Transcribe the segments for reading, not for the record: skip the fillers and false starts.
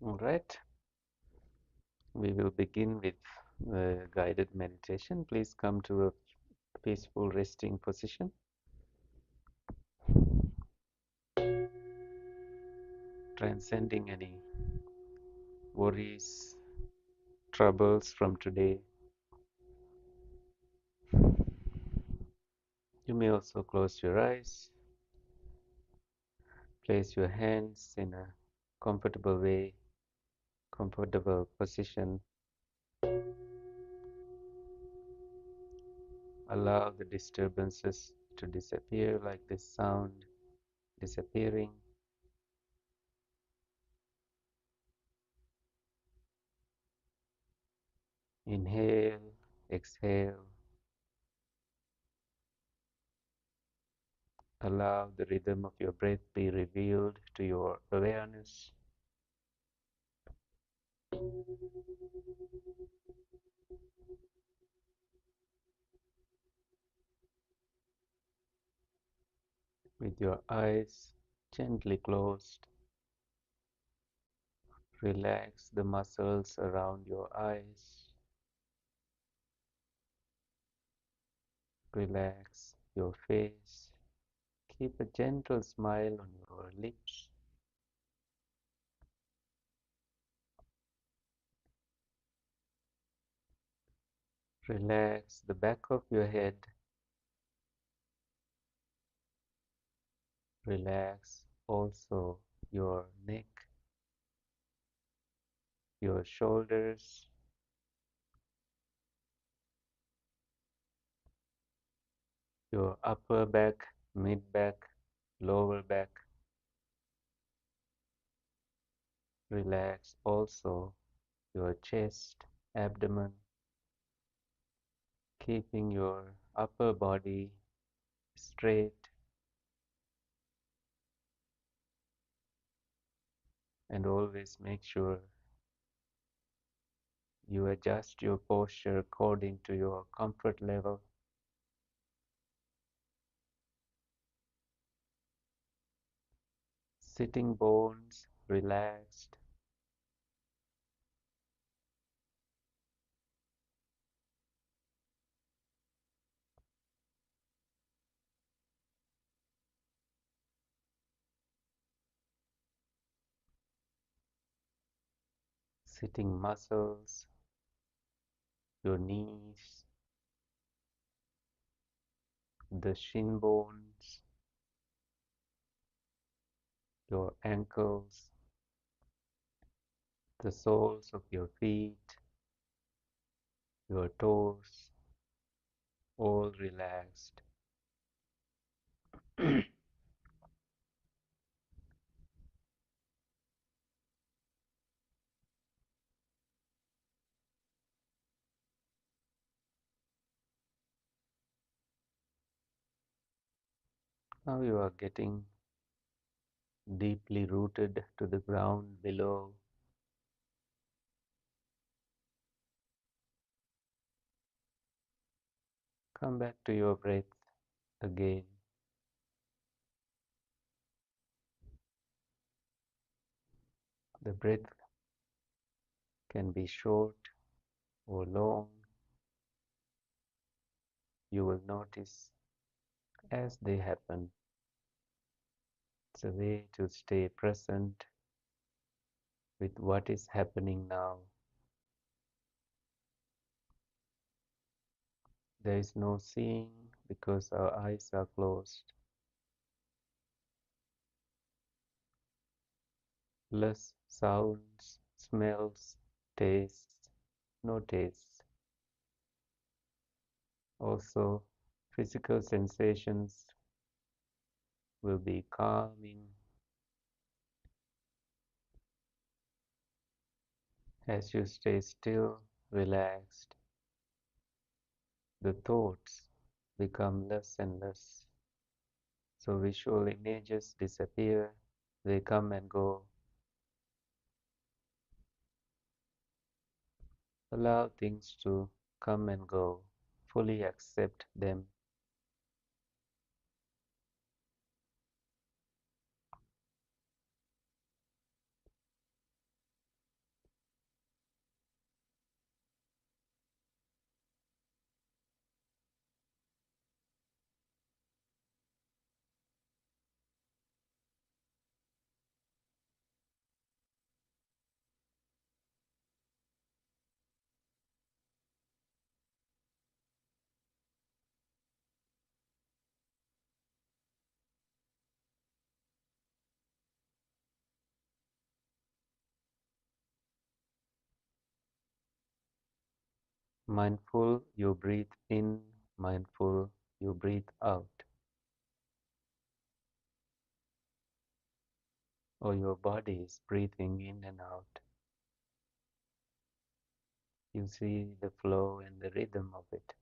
All right, we will begin with the guided meditation. Please come to a peaceful resting position. Transcending any worries, troubles from today. You may also close your eyes, place your hands in a comfortable way, comfortable position. Allow the disturbances to disappear like this sound disappearing. Inhale, exhale. Allow the rhythm of your breath be revealed to your awareness. With your eyes gently closed, relax the muscles around your eyes. Relax your face. Keep a gentle smile on your lips. Relax the back of your head. Relax also your neck, your shoulders, your upper back, mid back, lower back. Relax also your chest, abdomen, keeping your upper body straight and always make sure you adjust your posture according to your comfort level. Sitting bones relaxed. Sitting muscles, your knees, the shin bones, your ankles, the soles of your feet, your toes, all relaxed. Now you are getting deeply rooted to the ground below. Come back to your breath again. The breath can be short or long. You will notice as they happen. It's a way to stay present with what is happening now. There is no seeing because our eyes are closed. Less sounds, smells, tastes, no tastes. Also, physical sensations will be calming as you stay still, relaxed. The thoughts become less and less. So visual images disappear, they come and go. Allow things to come and go, fully accept them. Mindful, you breathe in, mindful, you breathe out, or your body is breathing in and out. You see the flow and the rhythm of it.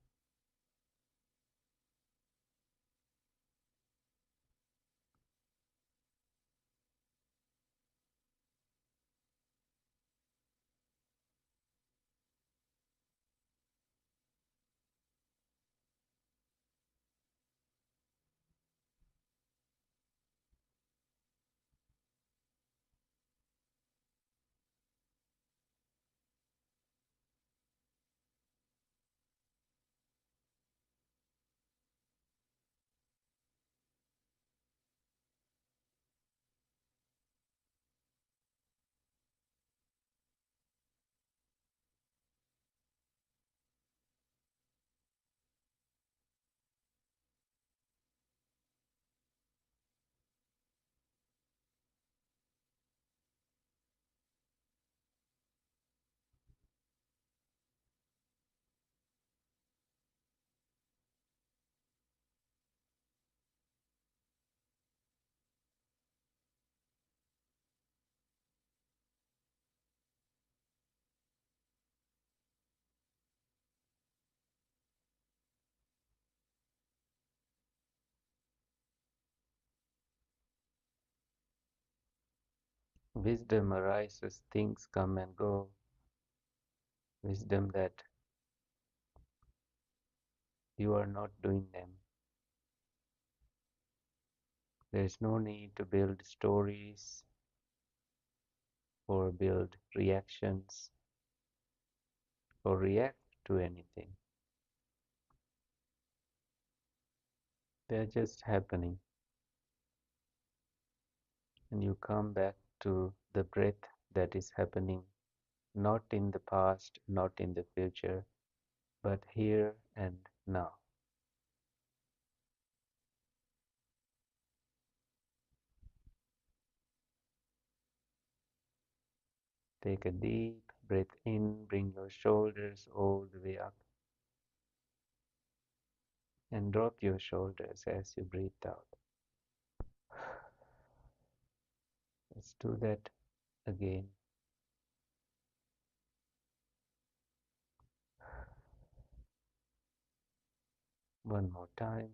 Wisdom arises, things come and go. Wisdom that you are not doing them. There is no need to build stories or build reactions or react to anything. They're just happening. And you come back to the breath that is happening, not in the past, not in the future, but here and now. Take a deep breath in, bring your shoulders all the way up, and drop your shoulders as you breathe out. Let's do that again. One more time.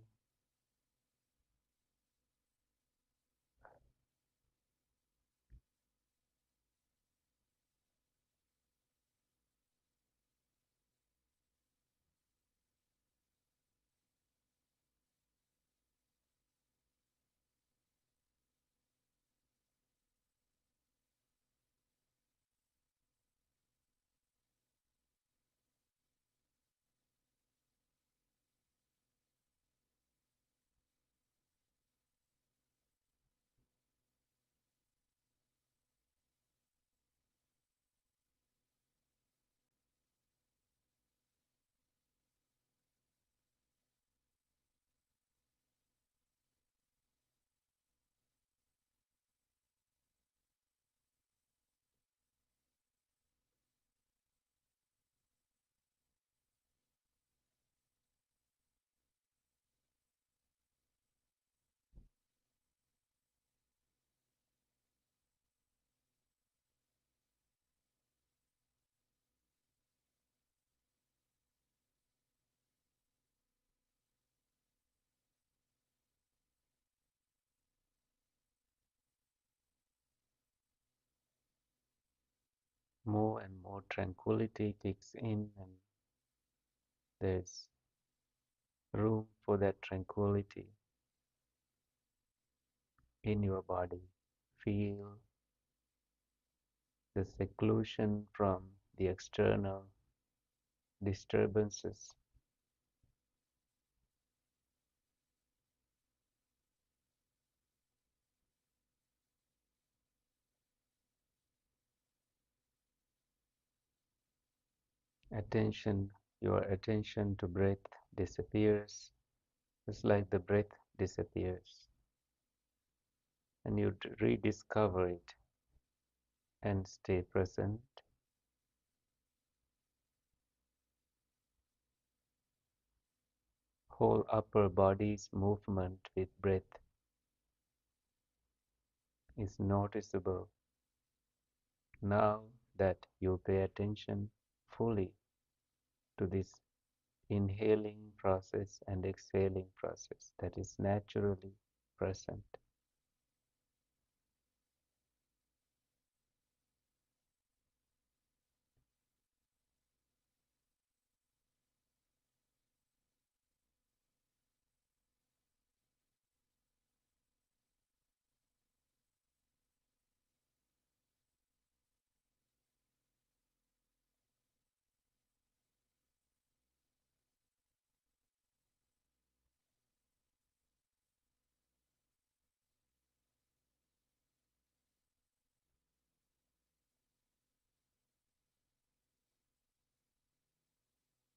More and more tranquility kicks in, and there's room for that tranquility in your body. Feel the seclusion from the external disturbances. Attention, your attention to breath disappears, just like the breath disappears, and you rediscover it and stay present whole upper body's movement with breath is noticeable now that you pay attention fully to this inhaling process and exhaling process that is naturally present.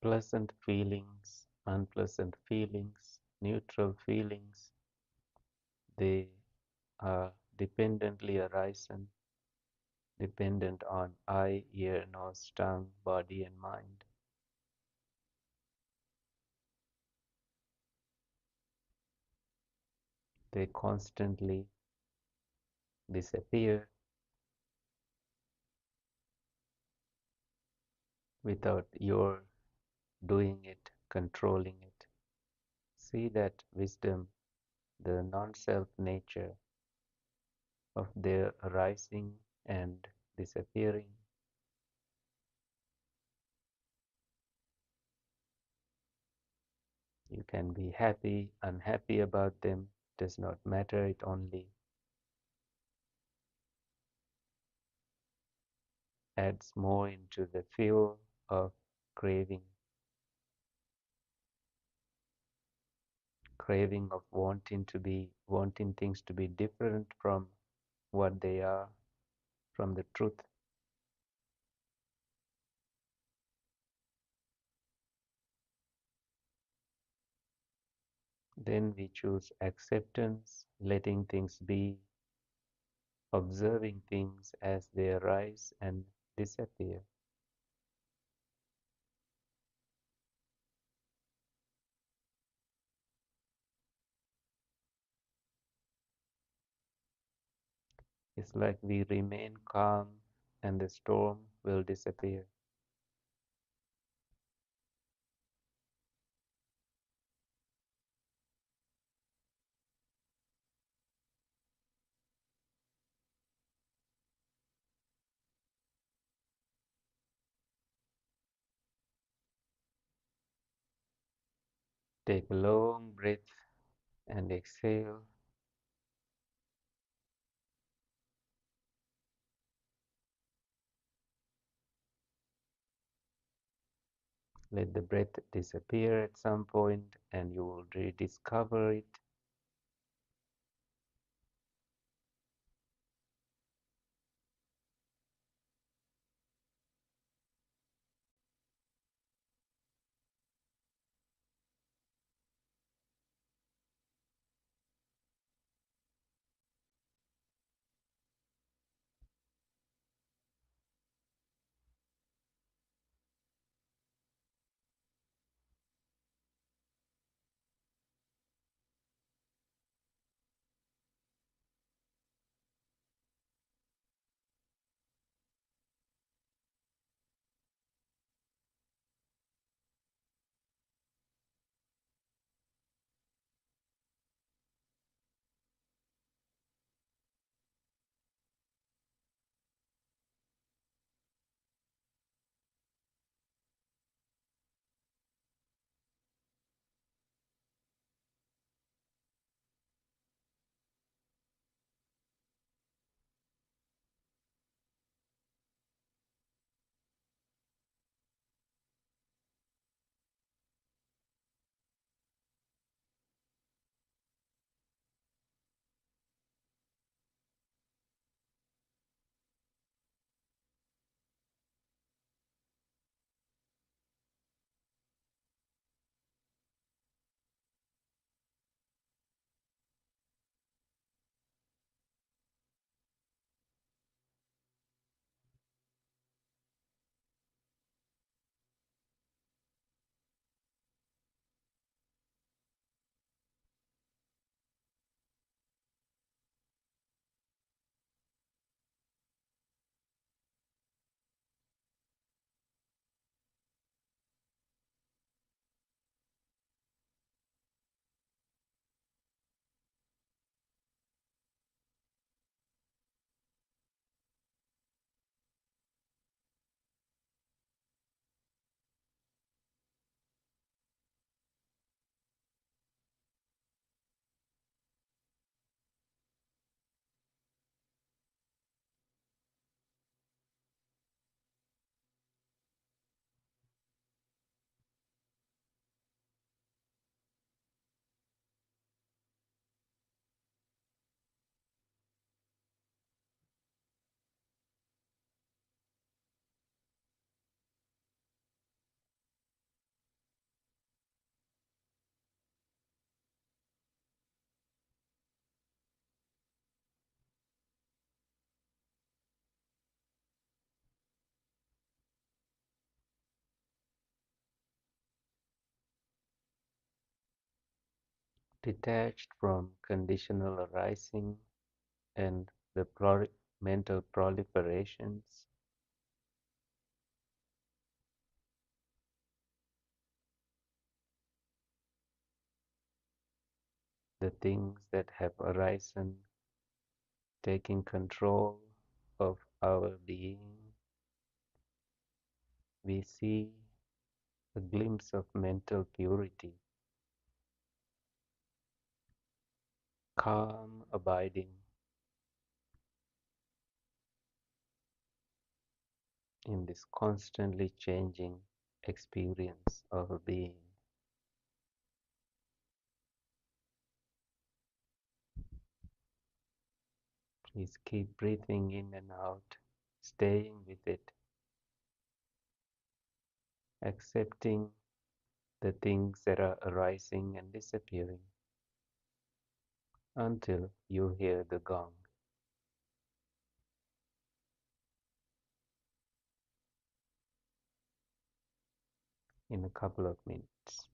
Pleasant feelings, unpleasant feelings, neutral feelings, they are dependently arising, dependent on eye, ear, nose, tongue, body, and mind. They constantly disappear without your doing it, controlling it. See that wisdom, the non self nature of their arising and disappearing. You can be happy, unhappy about them, does not matter, it only adds more into the fuel of craving, craving of wanting things to be different from what they are, from the truth. Then we choose acceptance, letting things be, observing things as they arise and disappear. It's like we remain calm and the storm will disappear. Take a long breath and exhale. Let the breath disappear at some point and you will rediscover it. detached from conditional arising and the mental proliferations, the things that have arisen, taking control of our being, we see a glimpse of mental purity, calm abiding in this constantly changing experience of a being. Please keep breathing in and out, staying with it, accepting the things that are arising and disappearing until you hear the gong in a couple of minutes.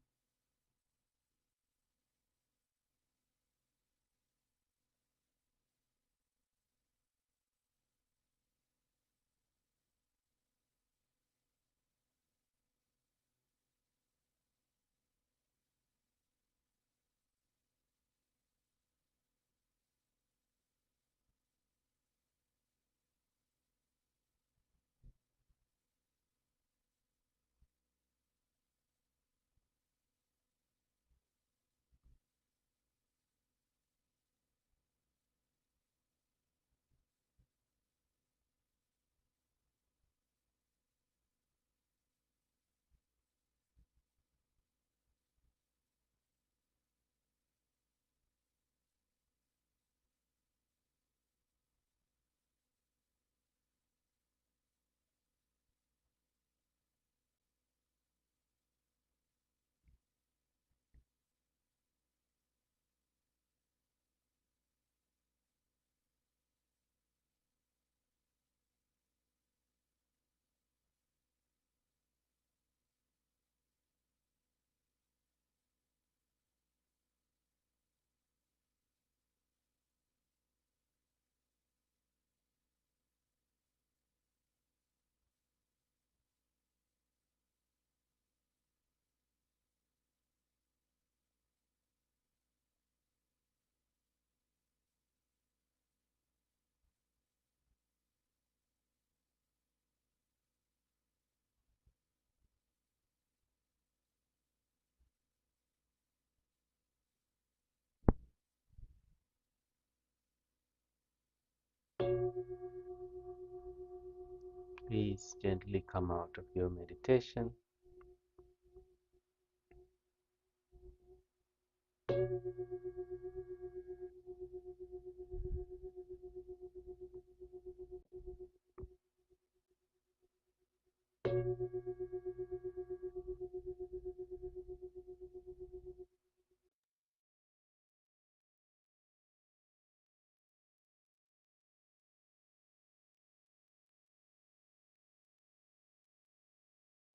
Please gently come out of your meditation.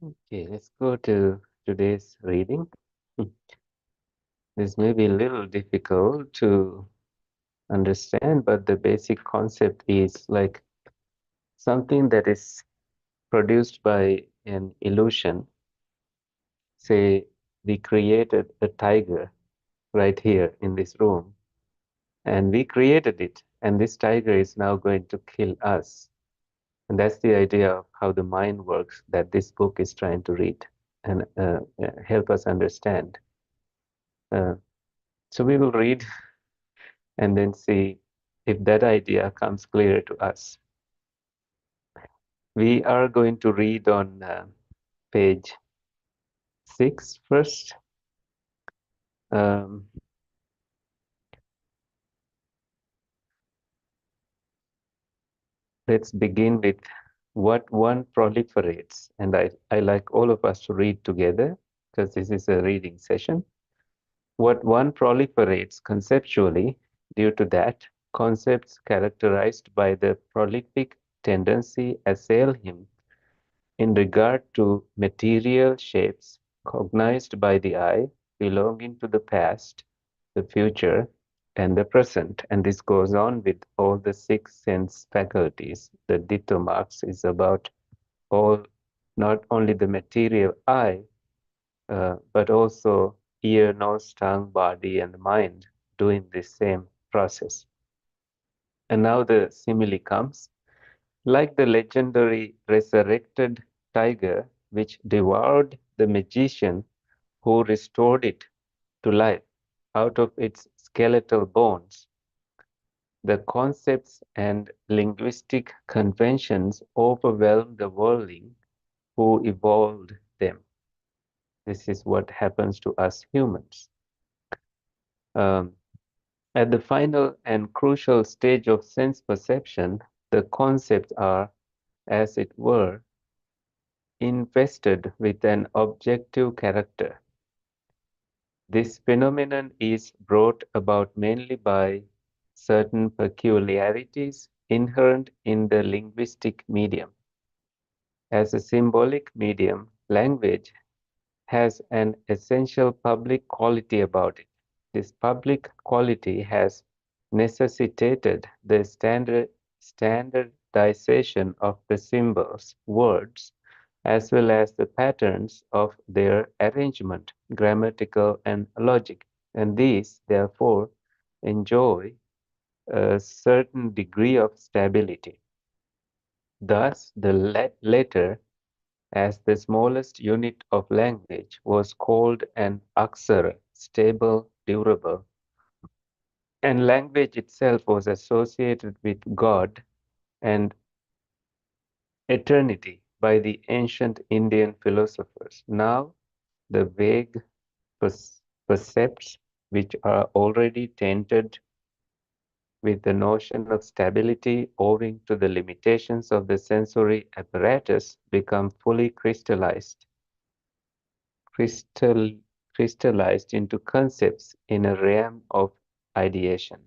Okay, let's go to today's reading. This may be a little difficult to understand, but the basic concept is like something that is produced by an illusion. Say, we created a tiger right here in this room, and we created it, and this tiger is now going to kill us. And that's the idea of how the mind works that this book is trying to read and help us understand. Uh, so we will read and then see if that idea comes clear to us. We are going to read on page 6 first. Um, let's begin with what one proliferates. And I like all of us to read together because this is a reading session. What one proliferates conceptually, due to that, concepts characterized by the prolific tendency assail him in regard to material shapes cognized by the eye belonging to the past the future, and the present. And this goes on with all the six sense faculties. The ditto marks is about all, not only the material eye, but also ear, nose, tongue, body, and mind doing the same process. And now the simile comes. Like the legendary resurrected tiger, which devoured the magician who restored it to life out of its skeletal bones, the concepts and linguistic conventions overwhelm the worldling who evolved them. This is what happens to us humans. Um, at the final and crucial stage of sense perception, the concepts are, as it were, invested with an objective character. This phenomenon is brought about mainly by certain peculiarities inherent in the linguistic medium. As a symbolic medium, language has an essential public quality about it. This public quality has necessitated the standardization of the symbols, words, as well as the patterns of their arrangement, grammatical and logic. And these, therefore, enjoy a certain degree of stability. Thus, the letter, as the smallest unit of language, was called an aksara, stable, durable, and language itself was associated with God and eternity by the ancient Indian philosophers. Now, the vague percepts, which are already tainted with the notion of stability owing to the limitations of the sensory apparatus, become fully crystal, crystallized into concepts in a realm of ideation.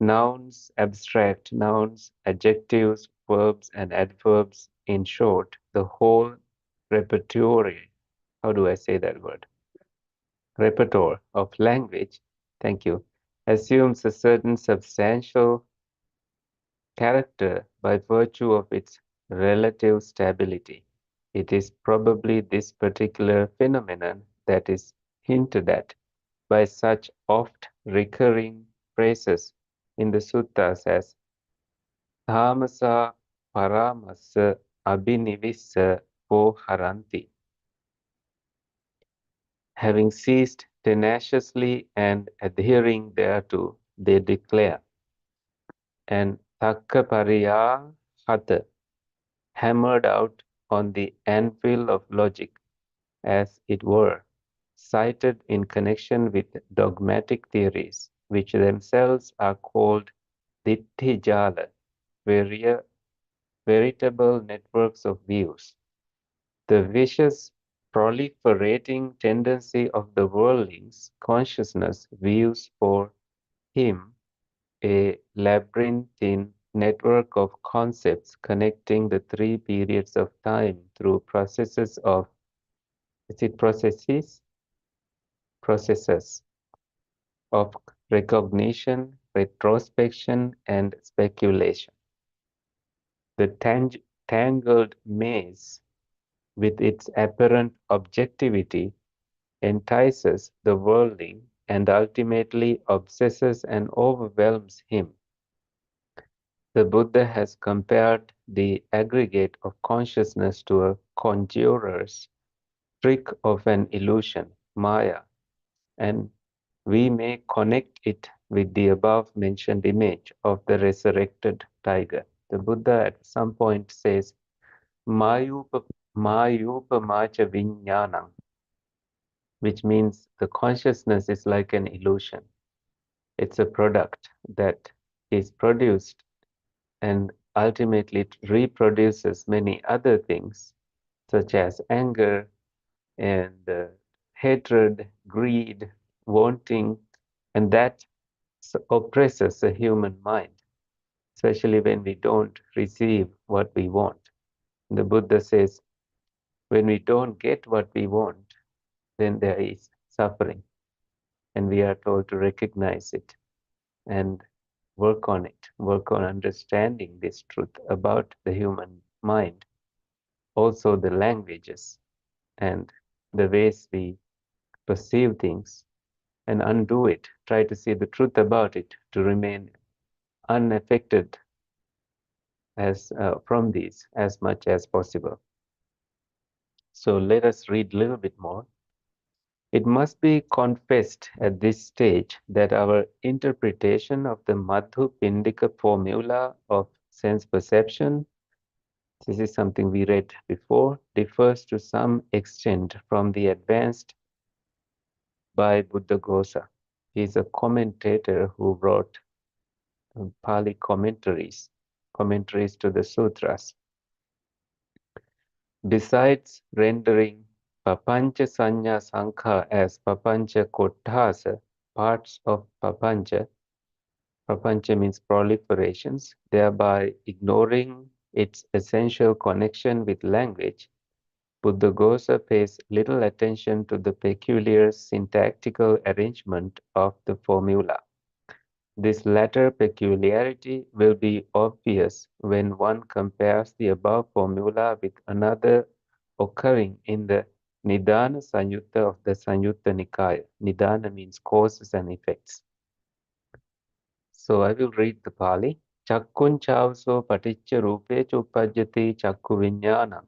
Nouns, abstract nouns, adjectives, verbs, and adverbs, in short, the whole repertoire, how do I say that word? Repertoire of language, thank you, assumes a certain substantial character by virtue of its relative stability. It is probably this particular phenomenon that is hinted at by such oft recurring phrases in the suttas as Dhamasa Paramasa Abhinivissa Haranti. Having ceased tenaciously and adhering thereto, they declare, and Takkapariya Hatha, hammered out on the anvil of logic, as it were, cited in connection with dogmatic theories, which themselves are called Ditthijala, veritable networks of views. The vicious proliferating tendency of the worldling's consciousness views for him a labyrinthine network of concepts connecting the three periods of time through processes of, is it processes? Processes of recognition, retrospection, and speculation. The tangled maze, with its apparent objectivity, entices the worldling and ultimately obsesses and overwhelms him. The Buddha has compared the aggregate of consciousness to a conjurer's trick of an illusion, Maya, and we may connect it with the above mentioned image of the resurrected tiger. The Buddha at some point says, Mayupa, Mayupamacha Vijnanam, which means the consciousness is like an illusion. It's a product that is produced and ultimately it reproduces many other things, such as anger and hatred, greed, wanting, and that oppresses the human mind, especially when we don't receive what we want. The Buddha says, when we don't get what we want, then there is suffering. and we are told to recognize it and work on it, work on understanding this truth about the human mind, also the languages and the ways we perceive things, and undo it. Try to see the truth about it to remain unaffected as from these as much as possible. So let us read a little bit more. It must be confessed at this stage that our interpretation of the Madhu Pindika formula of sense perception, this is something we read before, differs to some extent from the advanced by Buddhaghosa. He is a commentator who wrote Pali commentaries to the sutras. Besides rendering Papancha Sanya Sankha as Papancha Kottasa, parts of Papancha, Papancha means proliferations, thereby ignoring its essential connection with language, Buddhaghosa pays little attention to the peculiar syntactical arrangement of the formula. This latter peculiarity will be obvious when one compares the above formula with another occurring in the Nidana Sanyutta of the Sanyutta Nikaya. Nidana means causes and effects. So I will read the Pali. Chakkun chavso paticca rupe uppajjati chakku viññānam.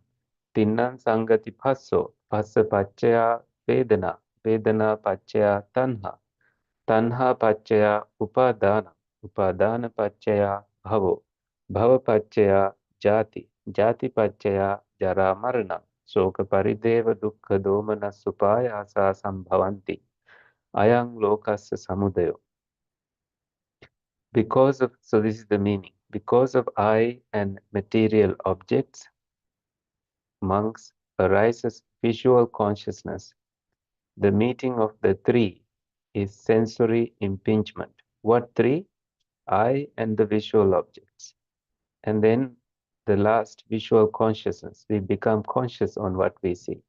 Tinnan sangati phasso. Phassa paccaya vedana. Vedana paccaya tanha. Tanha paccaya upadana. Upadana paccaya bhavo. Bhava paccaya jati. Jati paccaya jara marana. Soka parideva dukkha domana supayasa sambhavanti. Ayang lokasya samudayo. Because of, so this is the meaning. Because of I and material objects, monks, arises visual consciousness. The meeting of the three is sensory impingement. What three? I and the visual objects. And then the last, visual consciousness. We become conscious on what we see.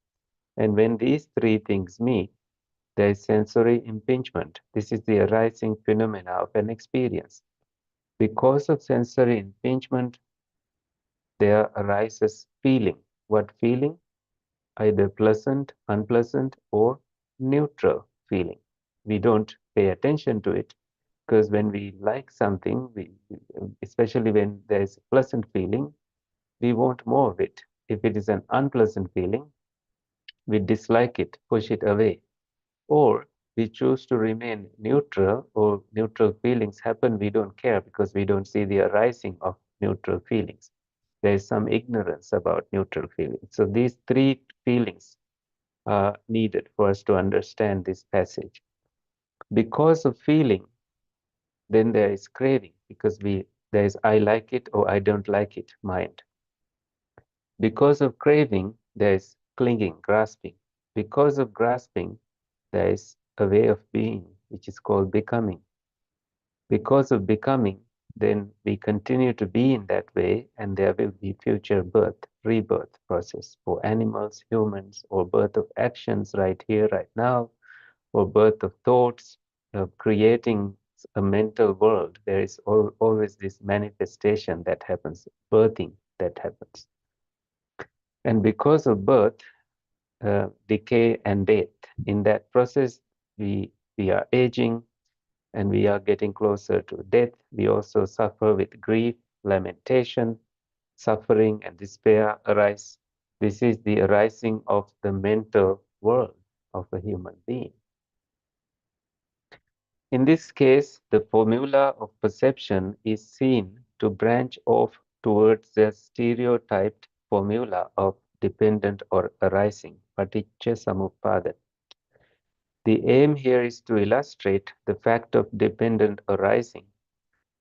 And when these three things meet, there is sensory impingement. This is the arising phenomena of an experience. Because of sensory impingement, there arises feeling. What feeling? Either pleasant, unpleasant, or neutral feeling. We don't pay attention to it because when we like something, especially when there is a pleasant feeling, we want more of it. If it is an unpleasant feeling, we dislike it, push it away. Or we choose to remain neutral, or neutral feelings happen, we don't care because we don't see the arising of neutral feelings. There is some ignorance about neutral feelings. So these three feelings are needed for us to understand this passage. Because of feeling, then there is craving, because there is I like it or I don't like it mind. Because of craving, there is clinging, grasping. Because of grasping, there is a way of being, which is called becoming. Because of becoming, then we continue to be in that way, and there will be future birth, rebirth process for animals, humans, or birth of actions right here, right now, or birth of thoughts, creating a mental world. There is always this manifestation that happens, birthing that happens. And because of birth, decay, and death, in that process, we are aging, and we are getting closer to death. We also suffer with grief, lamentation, suffering, and despair arise. This is the arising of the mental world of a human being. In this case, the formula of perception is seen to branch off towards the stereotyped formula of dependent or arising, paticca samuppada. The aim here is to illustrate the fact of dependent arising.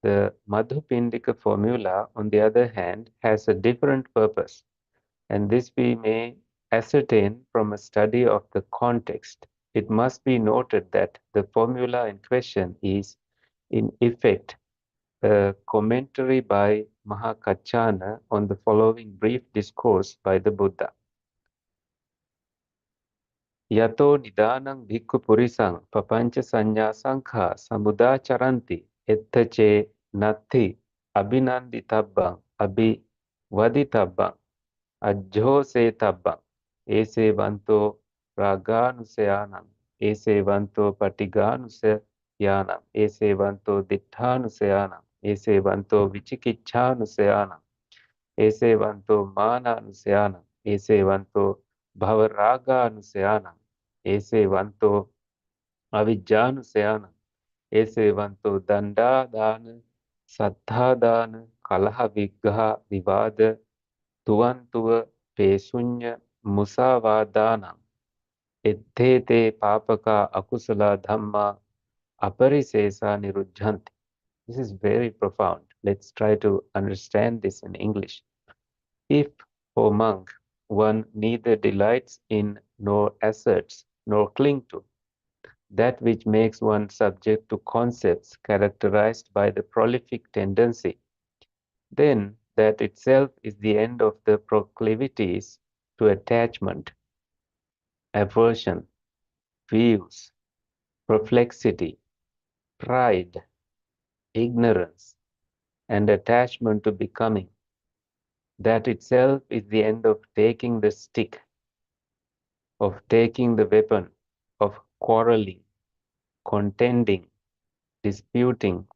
The Madhupindika formula, on the other hand, has a different purpose, and this we may ascertain from a study of the context. It must be noted that the formula in question is, in effect, a commentary by Mahakachana on the following brief discourse by the Buddha. Yato nidanang bhikkhu purisang papancha sanya sankha samudacharanti ettache natti abhinanditabbang abhivaditabbang ajjhosetabang esevanto raganusayanam esevanto patiganusayanam esevanto ditthanusayanam esevanto vichikiච්ඡानुsayanam esevanto mananusayanam esevanto bhavaraganusayanam esevanto avijjanusayanam esevanto dandadana saddhadana kalaha viggaha vivada tuvantuva pesunya musavadanam ettete papaka akusala dhamma aparisesa nirujjanti. This is very profound. Let's try to understand this in English. If, O monk, one neither delights in nor asserts nor cling to that which makes one subject to concepts characterized by the prolific tendency, then that itself is the end of the proclivities to attachment, aversion, views, perplexity, pride, ignorance, and attachment to becoming. That itself is the end of taking the stick, of taking the weapon, of quarreling, contending, disputing,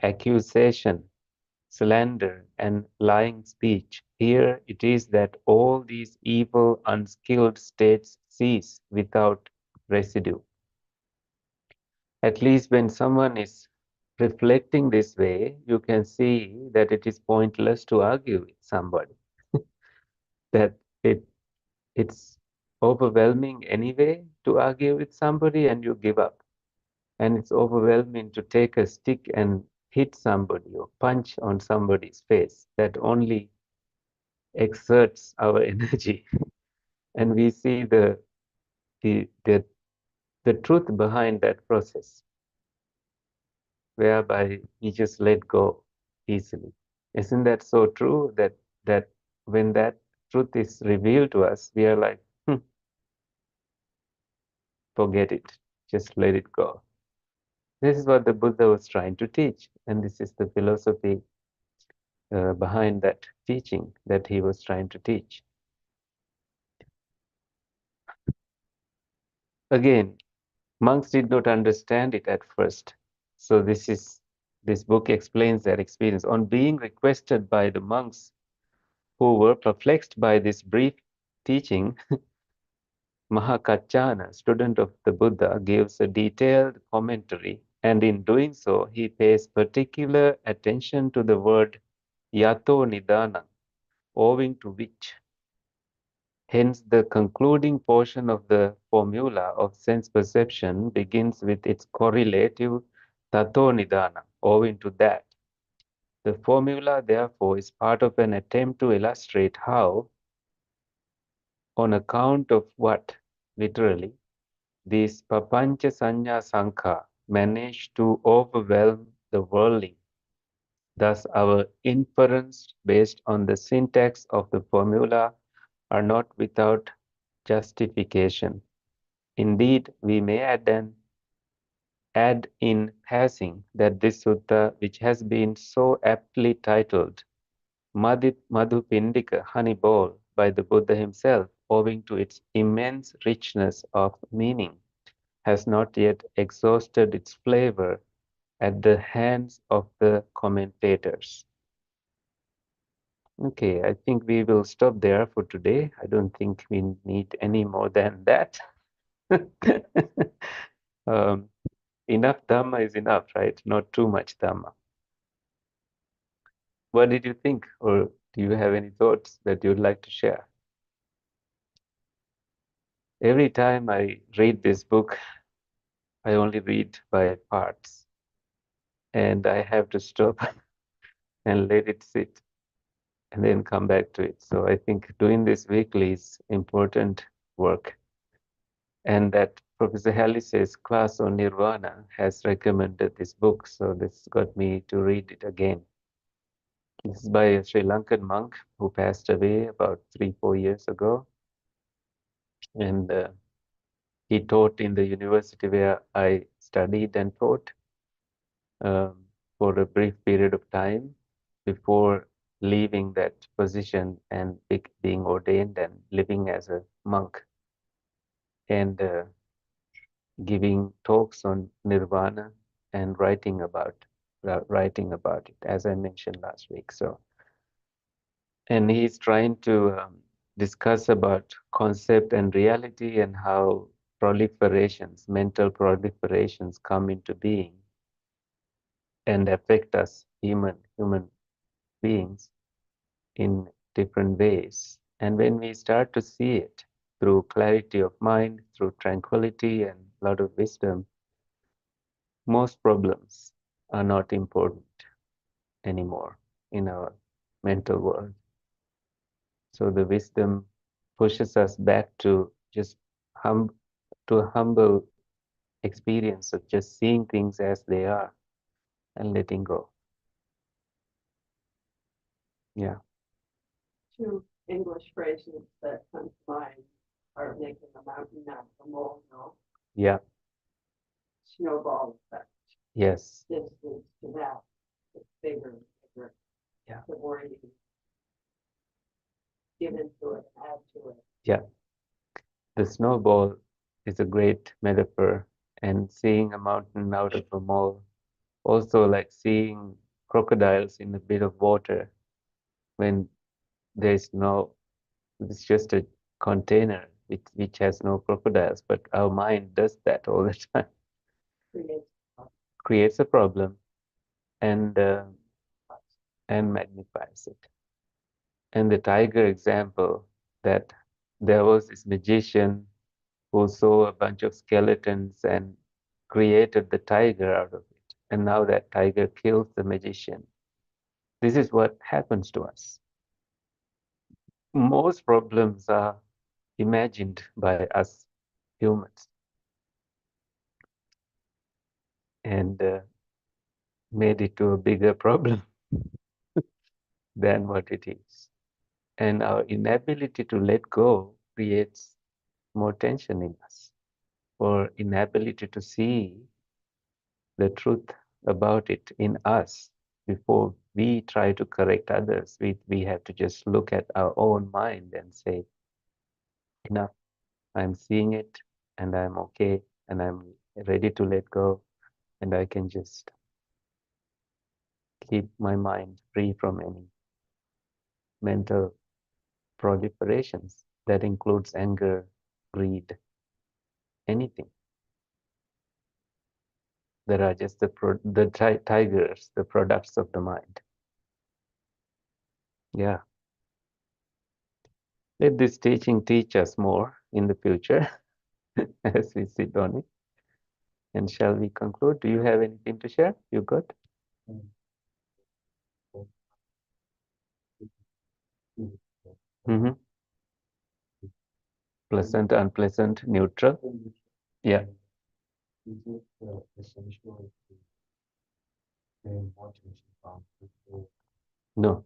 accusation, slander, and lying speech. Here it is that all these evil, unskilled states cease without residue. At least when someone is reflecting this way, you can see that it is pointless to argue with somebody, that it's overwhelming anyway to argue with somebody and you give up. And it's overwhelming to take a stick and hit somebody or punch on somebody's face. That only exerts our energy. And we see the, the, the truth behind that process, whereby we just let go easily. Isn't that so true that when that truth is revealed to us, we are like, forget it, just let it go. This is what the Buddha was trying to teach, and this is the philosophy behind that teaching that he was trying to teach. Again, monks did not understand it at first. So this book explains their experience. On being requested by the monks who were perplexed by this brief teaching, Mahakachana, student of the Buddha, gives a detailed commentary, and in doing so, he pays particular attention to the word yato nidana, owing to which. Hence, the concluding portion of the formula of sense perception begins with its correlative tato nidana, owing to that. The formula, therefore, is part of an attempt to illustrate how, on account of what, literally, these papancha sanya sankha manage to overwhelm the worldling. Thus, our inference based on the syntax of the formula are not without justification. Indeed, we may add in passing that this sutta, which has been so aptly titled Madhupindika, honey bowl, by the Buddha himself, owing to its immense richness of meaning, has not yet exhausted its flavor at the hands of the commentators. Okay, I think we will stop there for today. I don't think we need any more than that. um, Enough Dhamma is enough, right? Not too much Dhamma. What did you think, or do you have any thoughts that you'd like to share? Every time I read this book, I only read by parts, and I have to stop and let it sit and then come back to it. So I think doing this weekly is important work. And that Professor Hallis's class on Nirvana has recommended this book, so this got me to read it again. This is by a Sri Lankan monk who passed away about 3, 4 years ago. And He taught in the university where I studied and taught um, for a brief period of time before leaving that position and being ordained and living as a monk and giving talks on nirvana and writing about it, as I mentioned last week. So, and he's trying to discuss about concept and reality and how proliferations, mental proliferations, come into being and affect us, human beings, in different ways. And when we start to see it through clarity of mind, through tranquility and a lot of wisdom, most problems are not important anymore in our mental world. So the wisdom pushes us back to just to a humble experience of just seeing things as they are and letting go. Yeah. Two English phrases that come to mind are making a mountain out of a molehill, Yeah. snowball effect. Yes. This leads to that. It's bigger and bigger. Yeah. The more you give into it, add to it. Yeah. The snowball is a great metaphor, and seeing a mountain out of a mole, also like seeing crocodiles in a bit of water when there's no, it's just a container which has no crocodiles, but our mind does that all the time, Creates creates a problem and magnifies it. And the tiger example, that there was this magician who saw a bunch of skeletons and created the tiger out of it. And now that tiger kills the magician. This is what happens to us. Most problems are imagined by us humans and made it to a bigger problem than what it is. And our inability to let go creates more tension in us, or inability to see the truth about it in us before we try to correct others. We have to just look at our own mind and say, enough, I'm seeing it and I'm okay and I'm ready to let go and I can just keep my mind free from any mental proliferations. That includes anger, greed, anything. That are just the tigers, the products of the mind. Yeah. Let this teaching teach us more in the future as we sit on it. And shall we conclude? Do you have anything to share? You good? Mm-hmm. Pleasant, unpleasant, neutral. Yeah. No.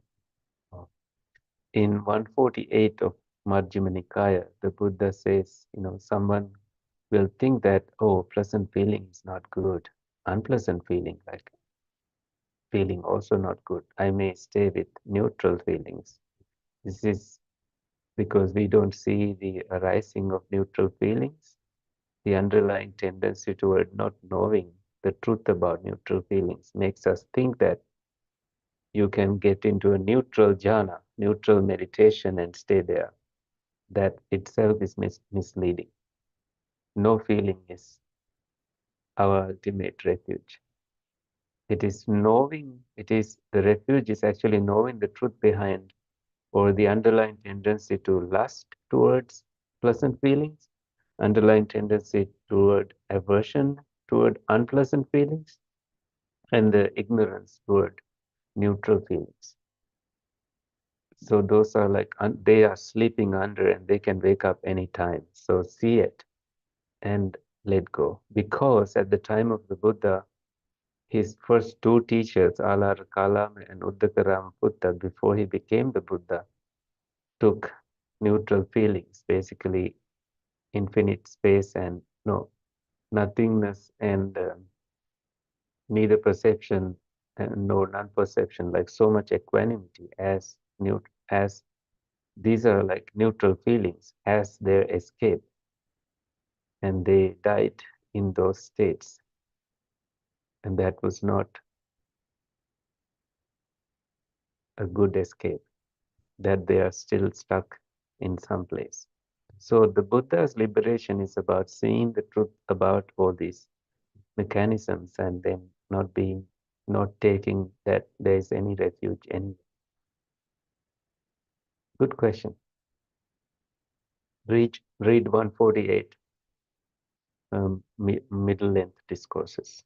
In 148 of Majjhima Nikaya, the Buddha says, someone will think that, oh, pleasant feeling is not good. Unpleasant feeling, like feeling also not good. I may stay with neutral feelings. This is because we don't see the arising of neutral feelings, the underlying tendency toward not knowing the truth about neutral feelings makes us think that you can get into a neutral jhana, neutral meditation, and stay there. That itself is misleading. No feeling is our ultimate refuge. It is knowing, the refuge is actually knowing the truth behind or the underlying tendency to lust towards pleasant feelings, underlying tendency toward aversion toward unpleasant feelings, and the ignorance toward neutral feelings. So those are like, they are sleeping under and they can wake up anytime. So see it and let go. Because at the time of the Buddha, his first two teachers, Alar Kalama and Uddaka Buddha, before he became the Buddha, took neutral feelings, basically infinite space and no, nothingness and neither perception and no non-perception, like so much equanimity as these are like neutral feelings as their escape, and they died in those states, and that was not a good escape, that they are still stuck in some place. So the Buddha's liberation is about seeing the truth about all these mechanisms and then not taking that there is any refuge anywhere. Good question. Read 148, middle length discourses.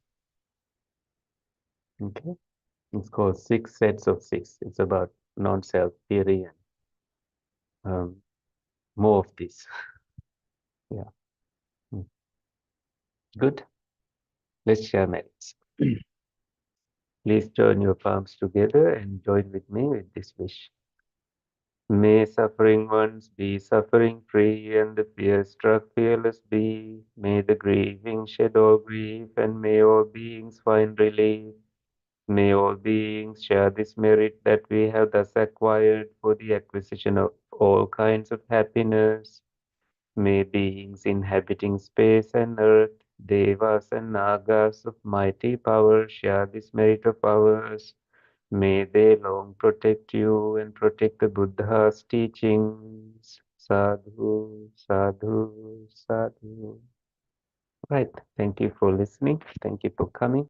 Okay. It's called Six Sets of Six. It's about non-self theory and more of this. Yeah. Mm. Good. Let's share merits. Please join your palms together and join with me with this wish. May suffering ones be suffering free and the fear struck fearless be. May the grieving shed all grief and may all beings find relief. May all beings share this merit that we have thus acquired for the acquisition of all kinds of happiness. May beings inhabiting space and earth, devas and nagas of mighty power share this merit of ours. May they long protect you and protect the Buddha's teachings. Sadhu, sadhu, sadhu. Right. Thank you for listening. Thank you for coming.